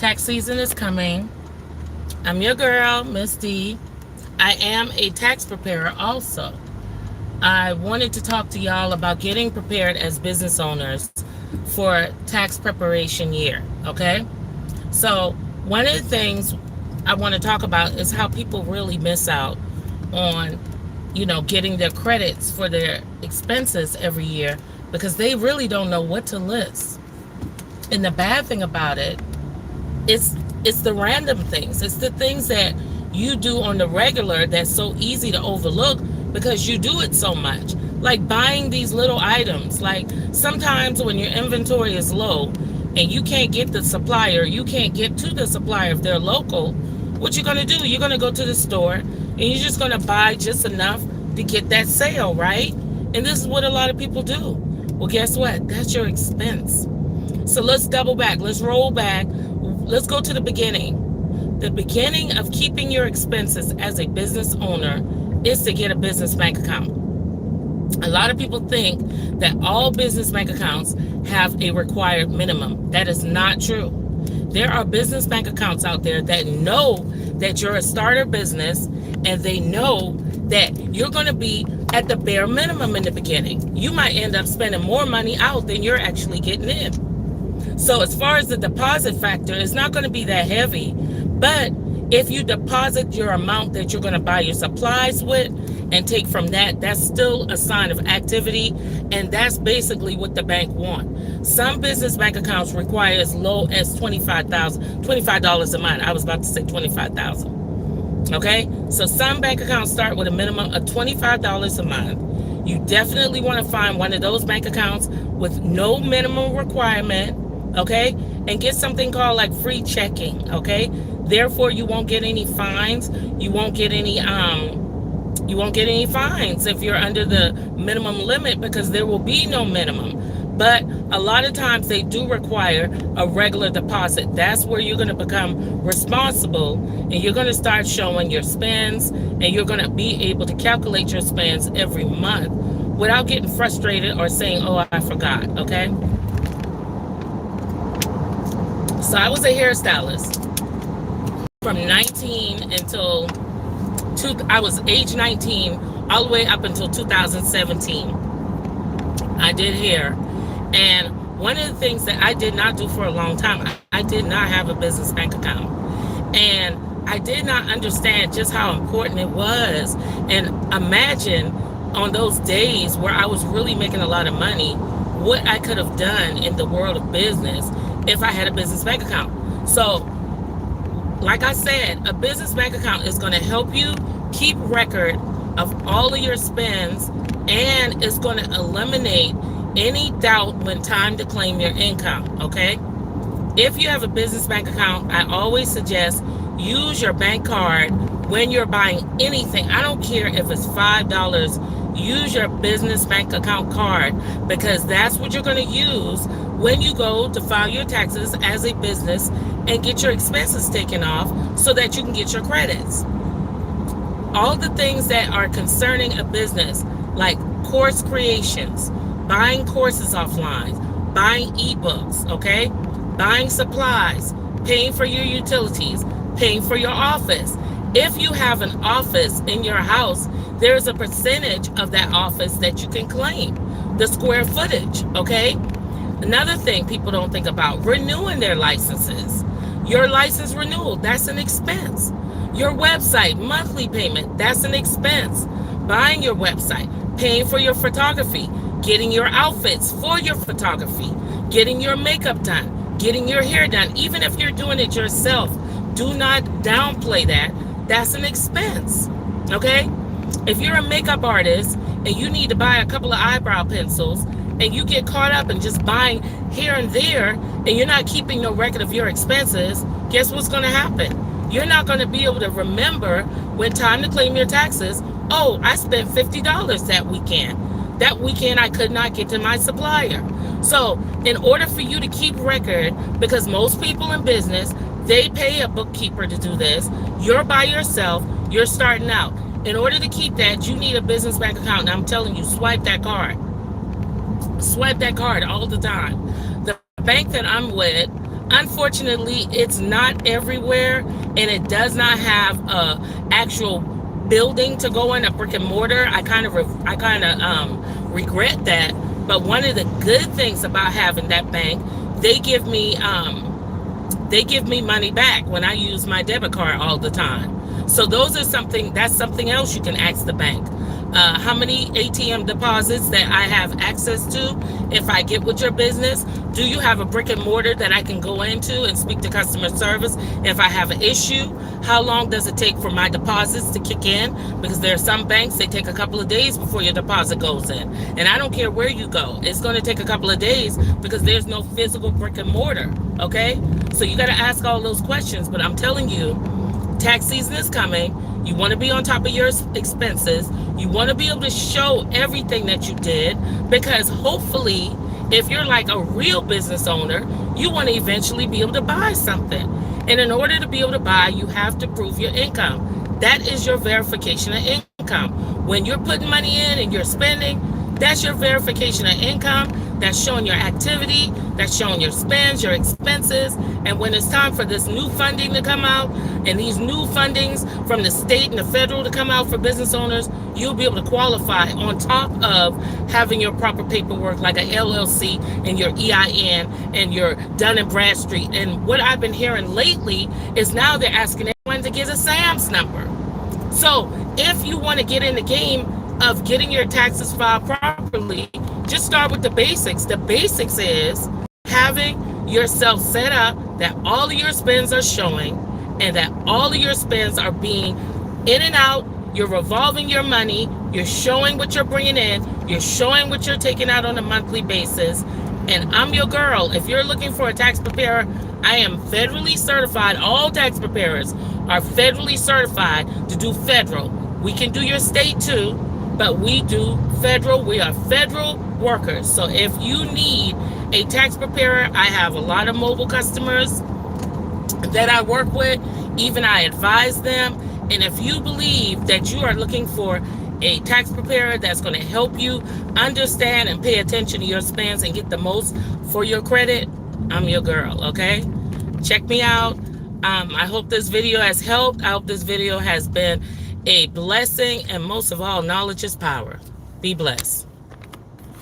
Tax season is coming. I'm your girl, Miss D. I am a tax preparer also. I wanted to talk to y'all about getting prepared as business owners for tax preparation year, okay? So, one of the things I want to talk about is how people really miss out on, getting their credits for their expenses every year because they really don't know what to list. And the bad thing about it, it's it's the random things. It's the things that you do on the regular that's so easy to overlook because you do it so much. Like buying these little items. Like sometimes when your inventory is low and you can't get the supplier, you can't get to the supplier if they're local, what you're going to do, you're going to go to the store and you're just going to buy just enough to get that sale, right? And this is what a lot of people do. Well, guess what? That's your expense. So let's double back. Let's roll back. Let's go to the beginning. The beginning of keeping your expenses as a business owner is to get a business bank account. A lot of people think that all business bank accounts have a required minimum. That is not true. There are business bank accounts out there that know that you're a starter business and they know that you're going to be at the bare minimum in the beginning. You might end up spending more money out than you're actually getting in. So as far as the deposit factor, it's not going to be that heavy. But if you deposit your amount that you're going to buy your supplies with and take from that, that's still a sign of activity. And that's basically what the bank wants. Some business bank accounts require as low as $25 a month. I was about to say $25,000. Okay, so some bank accounts start with a minimum of $25 a month. You definitely want to find one of those bank accounts with no minimum requirement, okay, and get something called like free checking, okay. Therefore, you won't get any fines. You won't get any fines if you're under the minimum limit because there will be no minimum. But a lot of times they do require a regular deposit. That's where you're going to become responsible and you're going to start showing your spends and you're going to be able to calculate your spends every month without getting frustrated or saying, oh, I forgot, okay? So I was a hairstylist from 19 until I was age 19 all the way up until 2017. I did hair. And one of the things that I did not do for a long time, I did not have a business bank account. And I did not understand just how important it was. And imagine on those days where I was really making a lot of money, what I could have done in the world of business if I had a business bank account. So, like I said, a business bank account is going to help you keep record of all of your spends, and it's going to eliminate any doubt when time to claim your income, okay? If you have a business bank account, I always suggest use your bank card when you're buying anything. I don't care if it's $5, use your business bank account card because that's what you're going to use when you go to file your taxes as a business and get your expenses taken off so that you can get your credits. All the things that are concerning a business, like course creations, buying courses offline, buying ebooks, okay? Buying supplies, paying for your utilities, paying for your office. If you have an office in your house, there's a percentage of that office that you can claim, the square footage, okay? Another thing people don't think about, renewing their licenses. Your license renewal, that's an expense. Your website, monthly payment, that's an expense. Buying your website, paying for your photography, getting your outfits for your photography, getting your makeup done, getting your hair done. Even if you're doing it yourself, do not downplay that. That's an expense, okay? If you're a makeup artist and you need to buy a couple of eyebrow pencils and you get caught up in just buying here and there and you're not keeping no record of your expenses, guess what's going to happen? You're not going to be able to remember when time to claim your taxes. Oh, I spent $50 that weekend. That weekend, I could not get to my supplier. So in order for you to keep record, because most people in business, they pay a bookkeeper to do this. You're by yourself. You're starting out. In order to keep that, you need a business bank account. And I'm telling you, swipe that card. Swipe that card all the time. The bank that I'm with, Unfortunately, it's not everywhere, and it does not have a actual building to go in, a brick and mortar. I kind of regret that. But one of the good things about having that bank, they give me money back when I use my debit card all the time. So that's something else you can ask the bank. How many ATM deposits that I have access to if I get with your business? Do you have a brick and mortar that I can go into and speak to customer service if I have an issue? How long does it take for my deposits to kick in? Because there are some banks, they take a couple of days before your deposit goes in. And I don't care where you go. It's going to take a couple of days because there's no physical brick and mortar, okay? So you got to ask all those questions. But I'm telling you, tax season is coming. You want to be on top of your expenses. You want to be able to show everything that you did, because hopefully, if you're like a real business owner, you want to eventually be able to buy something. And in order to be able to buy, you have to prove your income. That is your verification of income. When you're putting money in and you're spending, that's your verification of income. That's showing your activity. That's showing your spends, your expenses. And when it's time for this new funding to come out, and these new fundings from the state and the federal to come out for business owners, you'll be able to qualify on top of having your proper paperwork like an LLC and your EIN and your Dun & Bradstreet. And what I've been hearing lately is now they're asking everyone to get a SAMS number. So if you want to get in the game of getting your taxes filed properly, just start with the basics. The basics is having yourself set up that all of your spends are showing, and that all of your spends are being in and out. You're revolving your money. You're showing what you're bringing in. You're showing what you're taking out on a monthly basis. And I'm your girl. If you're looking for a tax preparer, I am federally certified. All tax preparers are federally certified to do federal. We can do your state too, but we do federal. We are federal workers. So if you need a tax preparer, I have a lot of mobile customers that I work with. Even I advise them. And if you believe that you are looking for a tax preparer that's going to help you understand and pay attention to your spends and get the most for your credit, I'm your girl, okay? Check me out. I hope this video has helped. I hope this video has been a blessing. And most of all, knowledge is power. Be blessed.